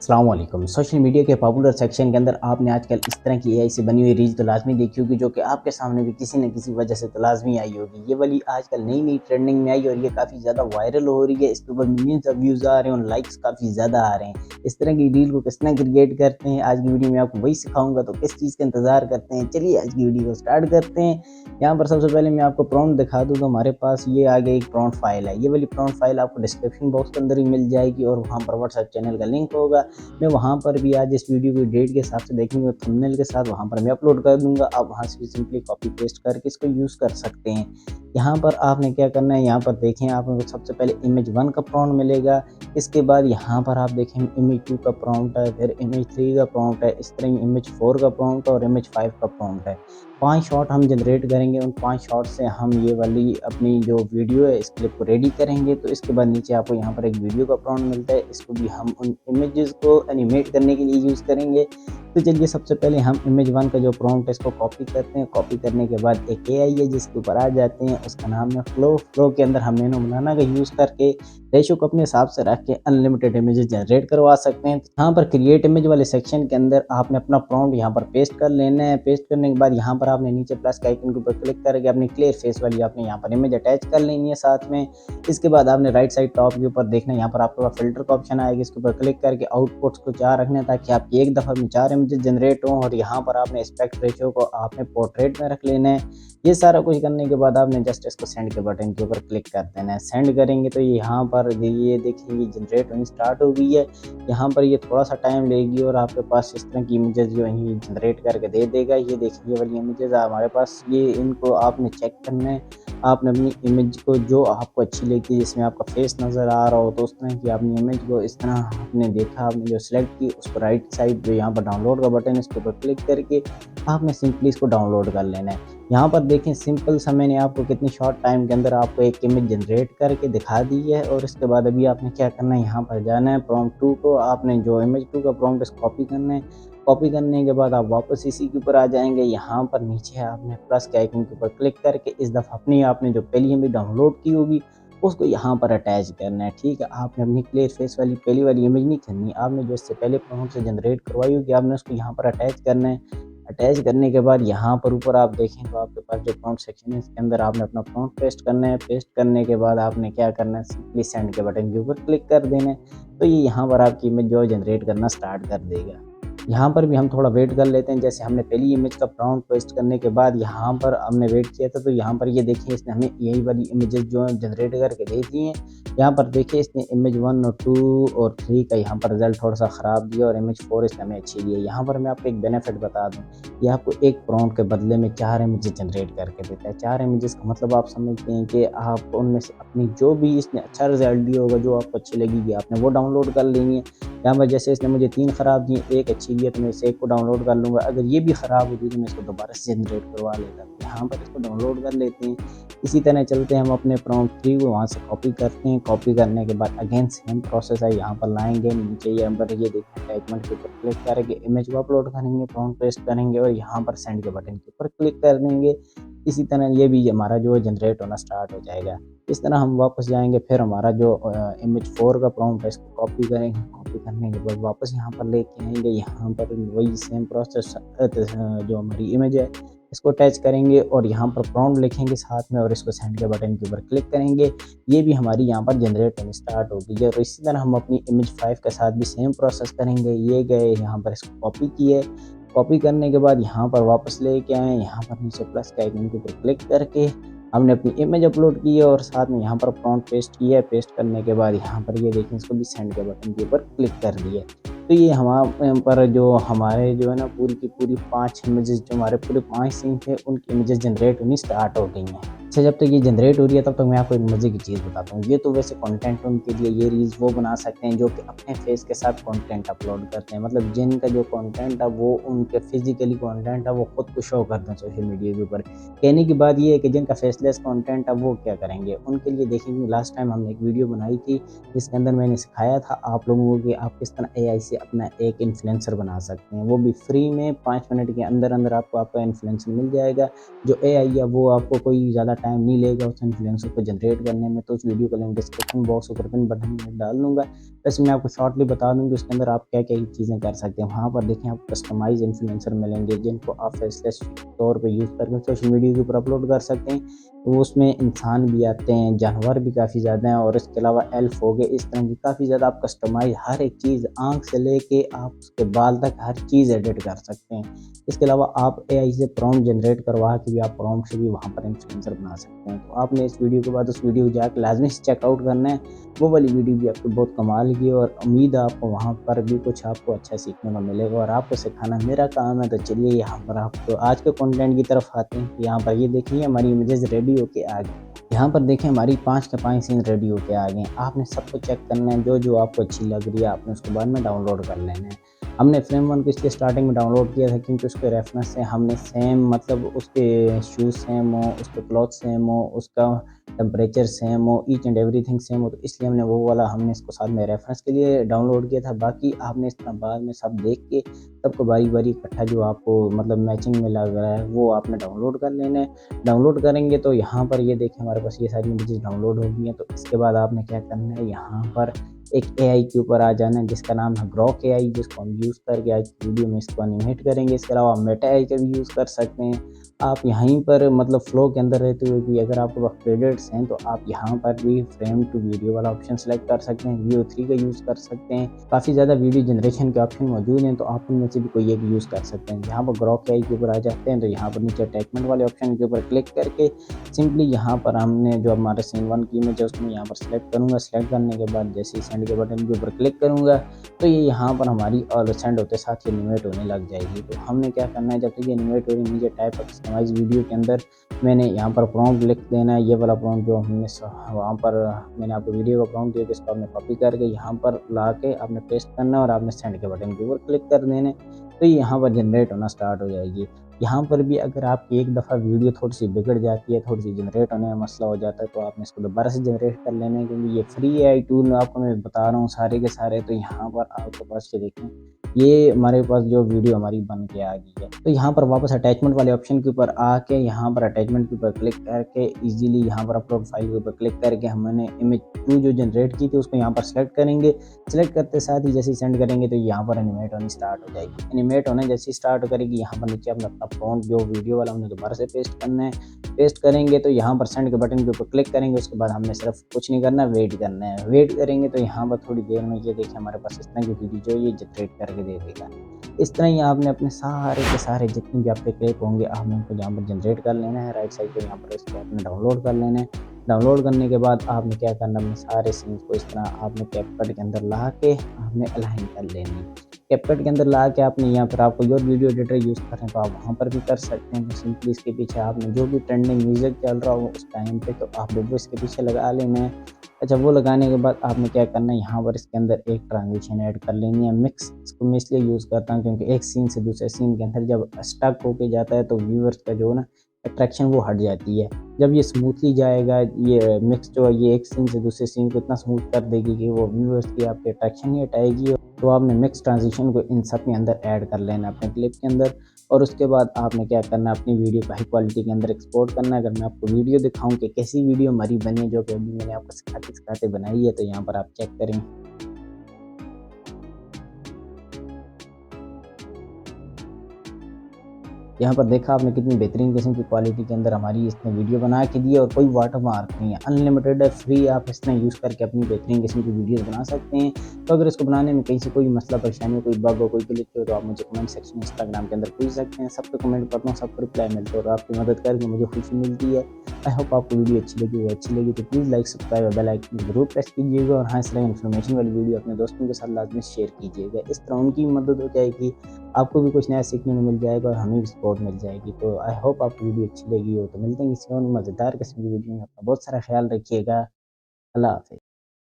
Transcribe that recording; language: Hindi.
अस्सलामुअलैकुम। सोशल मीडिया के पॉपुलर सेक्शन के अंदर आपने आजकल इस तरह की एआई से बनी हुई रील तो लाजमी देखी होगी, जो कि आपके सामने भी किसी न किसी वजह से तो लाजमी आई होगी। ये वाली आजकल नई नई ट्रेंडिंग में आई और ये काफ़ी ज़्यादा वायरल हो रही है। इसके ऊपर मिलियंस ऑफ व्यूज़ आ रहे हैं और लाइक्स काफ़ी ज़्यादा आ रहे हैं। इस तरह की रील को किस तरह क्रिएट करते हैं, आज की वीडियो में आपको वही सिखाऊंगा। तो किस चीज़ का इंतज़ार करते हैं, चलिए आज की वीडियो को स्टार्ट करते हैं। यहाँ पर सबसे पहले मैं आपको प्रॉम्प्ट दिखा दूँ तो हमारे पास ये आगे एक प्रॉम्प्ट फाइल है। ये वाली प्रॉम्प्ट फाइल आपको डिस्क्रिप्शन बॉक्स के अंदर ही मिल जाएगी और वहाँ पर व्हाट्सएप चैनल का लिंक होगा। मैं वहाँ पर भी आज इस वीडियो की डेट के हिसाब से देखेंगे, थंबनेल के साथ वहाँ पर मैं अपलोड कर दूंगा। आप वहाँ से भी सिंपली कॉपी पेस्ट करके इसको यूज़ कर सकते हैं। यहाँ पर आपने क्या करना है, यहाँ पर देखें आपको सबसे पहले इमेज 1 का प्रॉम्प्ट मिलेगा। इसके बाद यहाँ पर आप देखें इमेज 2 का प्रॉम्प्ट है, फिर इमेज 3 का प्रॉम्प्ट है, इस तरह इमेज 4 का प्रॉम्प्ट और इमेज 5 का प्रॉम्प्ट है। 5 शॉट हम जनरेट करेंगे। उन 5 शॉट से हम ये वाली अपनी जो वीडियो है इस क्लिप को रेडी करेंगे। तो इसके बाद नीचे आपको यहाँ पर एक वीडियो का प्रॉम्प्ट मिलता है। इसको भी हम उन इमेजेस को एनिमेट करने के लिए यूज़ करेंगे। तो चलिए सबसे पहले हम इमेज 1 का जो प्रॉम्प्ट है इसको कॉपी करते हैं। कॉपी करने के बाद एक एआई है जिसके ऊपर आ जाते हैं, उसका नाम है फ्लो। फ्लो के अंदर हम नैनो बनाना का यूज़ करके रेशो को अपने हिसाब से रख के अनलिमिटेड इमेजेस जनरेट करवा सकते हैं। यहाँ पर क्रिएट इमेज वाले सेक्शन के अंदर आपने अपना प्रॉम्प्ट यहाँ पर पेस्ट कर लेना है। पेस्ट करने के बाद यहाँ पर आपने नीचे प्लस के आइकन के ऊपर क्लिक करके अपनी क्लियर फेस वाली आपने यहाँ पर इमेज अटैच कर लेनी है साथ में। इसके बाद आपने राइट साइड टॉप के ऊपर देखना है, यहाँ पर आपके पास फिल्टर का ऑप्शन आएगा। इसके ऊपर क्लिक करके आउटपुट्स को 4 रखना है ताकि आपकी एक दफ़ा में 4 इमेजेस जनरेट हों। और यहाँ पर आपने एस्पेक्ट रेशियो को आपने पोर्ट्रेट में रख लेना है। ये सारा कुछ करने के बाद आपने जस्ट इसको सेंड के बटन के ऊपर क्लिक कर देना है। सेंड करेंगे तो यहाँ पर ये देखिए जनरेट होनी स्टार्ट हो गई है। यहाँ पर ये थोड़ा सा टाइम लेगी और आपके पास इस तरह की इमेजेस जो है जनरेट करके दे देगा। ये देखिए ये वाली इमेजेस हमारे पास, ये इनको आपने चेक करना है। आपने अपनी इमेज को जो आपको अच्छी लगती है, जिसमें आपका फेस नज़र आ रहा हो, तो उस तरह की अपनी इमेज को इस तरह आपने देखा, आपने जो सिलेक्ट की उसको राइट साइड जो यहाँ पर डाउनलोड का बटन है इसके ऊपर क्लिक करके आपने सिंपली इसको डाउनलोड कर लेना है। यहाँ पर देखें सिंपल सा मैंने आपको कितनी शॉर्ट टाइम के अंदर आपको एक इमेज जनरेट करके दिखा दी है। और इसके बाद अभी आपने क्या करना है, यहाँ पर जाना है प्रॉम्प्ट 2 को, आपने जो इमेज 2 का प्रॉम्प्ट है कॉपी करना है। कॉपी करने के बाद आप वापस इसी के ऊपर आ जाएंगे। यहाँ पर नीचे आपने प्लस के आइकन के ऊपर क्लिक करके इस दफ़ा अपनी आपने जो पहली इमेज डाउनलोड की होगी उसको यहाँ पर अटैच करना है। ठीक है, आपने अपनी क्लियर फेस वाली पहली वाली इमेज नहीं करनी, आपने जो इससे पहले प्रॉम्प्ट से जनरेट करवाई होगी आपने उसको यहाँ पर अटैच करना है। अटैच करने के बाद यहाँ पर ऊपर आप देखें तो आपके पास जो प्रॉम्प्ट सेक्शन है इसके अंदर आपने अपना प्रॉम्प्ट पेस्ट करना है। पेस्ट करने के बाद आपने क्या करना है, सिंपली सेंड के बटन के ऊपर क्लिक कर देना है। तो ये यहाँ पर आपकी इमेज जो है जनरेट करना स्टार्ट कर देगा। यहाँ पर भी हम थोड़ा वेट कर लेते हैं। जैसे हमने पहली इमेज का प्रॉम्प्ट पेस्ट करने के बाद यहाँ पर हमने वेट किया था, तो यहाँ पर ये देखिए इसने हमें यही वाली इमेजेस जो है जनरेट करके दे दी हैं। यहाँ पर देखिए इसने इमेज 1 और 2 और 3 का यहाँ पर रिजल्ट थोड़ा सा ख़राब दिया और इमेज 4 इसने हमें अच्छी दी है। यहाँ पर मैं आपको एक बेनिफिट बता दूँ, ये आपको एक प्रॉम्प्ट के बदले में 4 इमेजेस जनरेट करके देता है। 4 इमेजेस का मतलब आप समझते हैं कि आप उनमें से अपनी जो भी इसने अच्छा रिजल्ट दिया होगा, जो आपको अच्छी लगेगी, आपने वो डाउनलोड कर लेनी है। यहाँ पर जैसे इसने मुझे 3 ख़राब दिए, एक अच्छी दी है, तो मैं इस एक को डाउनलोड कर लूँगा। अगर ये भी ख़राब होती तो मैं इसको दोबारा से जनरेट करवा लेता। तो यहाँ पर इसको डाउनलोड कर लेते हैं। इसी तरह चलते हैं हम अपने प्रॉम्प्ट 3 को वहाँ से कॉपी करते हैं। कॉपी करने के बाद अगेन सेम प्रोसेस है, यहाँ पर लाएंगे नीचे यहाँ पर ये देखिए अटैचमेंट के ऊपर क्लिक करके इमेज को अपलोड करेंगे, प्रॉम्प्ट पेस्ट करेंगे और यहाँ पर सेंड के बटन के ऊपर क्लिक कर देंगे। इसी तरह ये भी हमारा जो है जनरेट होना स्टार्ट हो जाएगा। इस तरह हम वापस जाएंगे, फिर हमारा जो इमेज 4 का प्रॉम्प्ट है इसको कॉपी करेंगे। कॉपी करने के बाद वापस यहाँ पर लेके आएंगे। यहाँ पर वही सेम प्रोसेस जो हमारी इमेज है इसको अटैच करेंगे और यहाँ पर प्रॉम्प्ट लिखेंगे साथ में और इसको सेंड के बटन के ऊपर क्लिक करेंगे। ये भी हमारी यहाँ पर जनरेट होनी स्टार्ट हो गई है। और इसी तरह हम अपनी इमेज 5 के साथ भी सेम प्रोसेस करेंगे। ये गए यहाँ पर इसको कॉपी किए, कॉपी करने के बाद यहाँ पर वापस लेके आए। यहाँ पर नीचे प्लस के आइकन के ऊपर क्लिक करके हमने अपनी इमेज अपलोड की है और साथ में यहाँ पर प्रॉम्प्ट पेस्ट किया है। पेस्ट करने के बाद यहाँ पर ये देखें इसको भी सेंड के बटन के ऊपर क्लिक कर दिए। तो ये हमारे पर जो हमारे जो है ना पूरी की पूरी 5 इमेजेस, जो हमारे पूरे 5 सीन थे उनकी इमेजेस जनरेट होनी स्टार्ट हो गई हैं। अच्छा, जब तक ये जनरेट हो रही है तब तक मैं आपको एक मज़े की चीज़ बताता हूँ। ये तो वैसे कंटेंट उनके लिए, ये रील्स वो बना सकते हैं जो कि अपने फेस के साथ कंटेंट अपलोड करते हैं। मतलब जिनका जो कंटेंट है वो उनके फिजिकली कंटेंट है वो खुद को शो करते हैं सोशल मीडिया के ऊपर। कहने की बात ये है कि जिनका फेसलेस कंटेंट है वो क्या करेंगे, उनके लिए देखेंगे। लास्ट टाइम हमने एक वीडियो बनाई थी जिसके अंदर मैंने सिखाया था आप लोगों को कि आप किस तरह एआई से अपना एक इन्फ्लुएंसर बना सकते हैं। वो भी फ्री में 5 मिनट के अंदर अंदर आपको आपका इन्फ्लुएंसर मिल जाएगा। जो एआई है वो आपको कोई ज़्यादा टाइम नहीं लेगा उस इन्फ्लुएंसर को जनरेट करने में, तो उस वीडियो का लिंक डिस्क्रिप्शन बॉक्स ऊपर पिन बटन में डाल दूँगा। वैसे मैं आपको शॉर्टली बता दूँ कि उसके अंदर आप क्या-क्या चीज़ें कर सकते हैं। वहाँ पर देखें आपको कस्टमाइज़ इन्फ्लुएंसर मिलेंगे जिनको आप फेसलेस तौर पे यूज़ करके सोशल मीडिया के ऊपर अपलोड कर सकते हैं। तो उसमें इंसान भी आते हैं, जानवर भी काफ़ी ज़्यादा हैं और इसके अलावा एल्फ हो गए, इस तरह की काफ़ी ज़्यादा आप कस्टमाइज़ हर एक चीज़ आँख से लेके आप उसके बाल तक हर चीज़ एडिट कर सकते हैं। इसके अलावा आप एआई से प्रॉम्प्ट जनरेट करवा के भी आप प्रॉम्प्ट से भी वहाँ पर इन्फ्लुएंसर बना सकते हैं। तो आपने इस वीडियो के बाद उस वीडियो को जाके लाज़मी से चेकआउट करना है। वो वाली वीडियो भी आपकी बहुत कमाल की है और उम्मीद है आपको वहाँ पर भी कुछ आपको अच्छा सीखने को मिलेगा और आपको सिखाना मेरा काम है। तो चलिए यहाँ पर आपको आज के कंटेंट की तरफ आते हैं। यहाँ पर ये देखिए हमारी इमेजेस रेडी होके आ गई। यहाँ पर देखें हमारी 5 के 5 सीन रेडी होके आ गए हैं। आपने सबको चेक करना है, जो आपको अच्छी लग रही है आपने उसके बाद में डाउनलोड कर लेना है। हमने फ्रेम 1 को इसलिए स्टार्टिंग में डाउनलोड किया था क्योंकि उसके रेफरेंस से हमने सेम मतलब उसके शूज़ सेम हो, उसके क्लॉथ सेम हो, उसका टेम्परेचर सेम हो, ईच एंड एवरीथिंग सेम हो, तो इसलिए हमने इसको साथ में रेफरेंस के लिए डाउनलोड किया था। बाकी आपने इस तरह बाद में सब देख के सबको बारी-बारी इकट्ठा जो आपको मतलब मैचिंग में लग रहा है वो आपने डाउनलोड कर लेना है। डाउनलोड करेंगे तो यहाँ पर ये देखें हमारे पास ये सारी इमेजेस डाउनलोड हो गई हैं। तो इसके बाद आपने क्या करना है, यहाँ पर एक एआई के ऊपर आ जाना है जिसका नाम है ग्रॉक एआई, जिसको हम यूज़ करके आज की वीडियो में इसको एनिमेट करेंगे। इसके अलावा मेटा एआई का भी यूज़ कर सकते हैं। आप यहीं पर मतलब फ्लो के अंदर रहते हुए भी अगर आपके पास क्रेडिट्स हैं तो आप यहाँ पर भी फ्रेम टू वीडियो वाला ऑप्शन सेलेक्ट कर सकते हैं, VO3 का यूज़ कर सकते हैं। काफ़ी ज़्यादा वीडियो जनरेशन के ऑप्शन मौजूद हैं, तो आप उनमें से भी कोई एक यूज़ कर सकते हैं। यहाँ पर ग्रॉक एआई के ऊपर आ जाते हैं तो यहाँ पर नीचे अटैचमेंट वाले ऑप्शन के ऊपर क्लिक करके सिंपली यहाँ पर हमने जो हमारे सीन 1 की इमेज है उसमें यहाँ पर सेलेक्ट करूँगा। सेलेक्ट करने के बाद जैसे ही सेंड के बटन के ऊपर क्लिक करूँगा तो ये यहाँ पर हमारी और सेंड होते साथ ही एनिमेट होने लग जाएगी। तो हमने क्या करना है, जब तक ये एनिमेट हो रही नीचे टाइप कस्टमाइज वीडियो के अंदर मैंने यहाँ पर प्रॉम्प्ट लिख देना है। ये वाला प्रॉम्प्ट जो हमने वहाँ पर मैंने आपको वीडियो का प्रॉम्प्ट दिया कि इसको आपने कॉपी करके यहाँ पर ला के आपने पेस्ट करना है और आपने सेंड के बटन के ऊपर क्लिक कर देने, तो ये यहाँ पर जनरेट होना स्टार्ट हो जाएगी। यहाँ पर भी अगर आपकी एक दफ़ा वीडियो थोड़ी-सी बिगड़ जाती है, थोड़ी-सी जनरेट होने में मसला हो जाता है, तो आपने इसको दोबारा से जनरेट कर लेना है क्योंकि ये फ्री एआई टूल आपको मैं बता रहा हूँ सारे के सारे। तो यहाँ पर आपके पास ये देखें, ये हमारे पास जो वीडियो हमारी बन के आ गई है। तो यहाँ पर वापस अटैचमेंट वाले ऑप्शन के ऊपर आके यहाँ पर अटैचमेंट के ऊपर क्लिक करके ईज़िली यहाँ पर अपलोड फाइल के ऊपर क्लिक करके हमने इमेज 2 जो जनरेट की थी उसको यहाँ पर सेलेक्ट करेंगे। सेलेक्ट करते साथ ही जैसे ही सेंड करेंगे तो यहाँ पर एनिमेट होनी स्टार्ट हो जाएगी। एनिमेट होने जैसे ही स्टार्ट करेगी यहाँ पर नीचे अपना प्रॉम्प्ट जो वीडियो वाला हमने दोबारा से पेस्ट करना है। पेस्ट करेंगे तो यहाँ पर सेंड के बटन के ऊपर क्लिक करेंगे, उसके बाद हमने सिर्फ कुछ नहीं करना, वेट करना है। वेट करेंगे तो यहाँ पर थोड़ी देर में ये देखिए हमारे पास इस तरह की वीडियो जो ये जनरेट करके दे देगा। इस तरह ही आपने अपने सारे के सारे जितने भी आपके क्लिप होंगे आपने उनको यहाँ पर जनरेट कर लेना है। राइट साइड पे यहाँ पर इसको आपने डाउनलोड कर लेना है। डाउनलोड करने के बाद आपने क्या करना है, अपने सारे सीन्स को इस तरह आपने कैपकट के अंदर ला के आपने अलाइन कर लेनी है। कैपकट के अंदर ला के आपने यहाँ पर आपको जो वीडियो एडिटर यूज़ कर रहे हैं तो आप वहाँ पर भी कर सकते हैं। तो सिंपली इसके पीछे आपने जो भी ट्रेंडिंग म्यूज़िक चल रहा हो उस टाइम पे तो आपने वो इसके पीछे लगा लेना है। अच्छा, वो लगाने के बाद आपने क्या करना है, यहाँ पर इसके अंदर एक ट्रांजिशन ऐड कर लेनी है, मिक्स। इसको मैं इसलिए यूज़ करता हूँ क्योंकि एक सीन से दूसरे सीन के अंदर जब स्टक होके जाता है तो व्यूअर्स का जो ना अट्रैक्शन वो हट जाती है। जब ये स्मूथली जाएगा, ये मिक्स जो है ये एक सीन से दूसरे सीन को इतना स्मूथ कर देगी कि वो व्यूअर्स की आपके अट्रैक्शन ही हटाएगी। तो आपने मिक्स ट्रांजिशन को इन सब के अंदर ऐड कर लेना अपने क्लिप के अंदर और उसके बाद आपने क्या करना है, अपनी वीडियो को हाई क्वालिटी के अंदर एक्सपोर्ट करना है। अगर मैं आपको वीडियो दिखाऊं कि कैसी वीडियो हमारी बनी है जो कि अभी मैंने आपको सिखाते सिखाते बनाई है, तो यहाँ पर आप चेक करें। यहाँ पर देखा आपने कितनी बेहतरीन किस्म की क्वालिटी के अंदर हमारी इसने वीडियो बना के दी है और कोई वाटर मार्क नहीं है, अनलिमिटेड है, फ्री। आप इसने यूज़ करके अपनी बेहतरीन किस्म की वीडियोस बना सकते हैं। तो अगर इसको बनाने में कहीं से कोई मसला परेशानी हो, कोई बग हो, कोई ग्लिच हो, तो आप मुझे कमेंट सेक्शन में इंस्टाग्राम के अंदर पूछ सकते हैं। सब पे कमेंट करता हूँ, सबको रिप्लाई मिलता है और आपकी मदद करके मुझे खुशी मिलती है। आई होप आपको वीडियो अच्छी लगी तो प्लीज़ लाइक, सब्सक्राइब और बेल आइकन ज़रूर प्रेस कीजिएगा और हाँ, इस तरह इन्फॉर्मेशन वाली वीडियो अपने दोस्तों के साथ लाजमी शेयर कीजिएगा। इस तरह उनकी मदद हो जाएगी, आपको भी कुछ नया सीखने को मिल जाएगा और हमें भी सपोर्ट मिल जाएगी। तो आई होप आपको वीडियो अच्छी लगी हो। तो मिलते हैं किसी और मज़ेदार किस्म की वीडियो में। अपना बहुत सारा ख्याल रखिएगा। अल्लाह हाफ़िज़।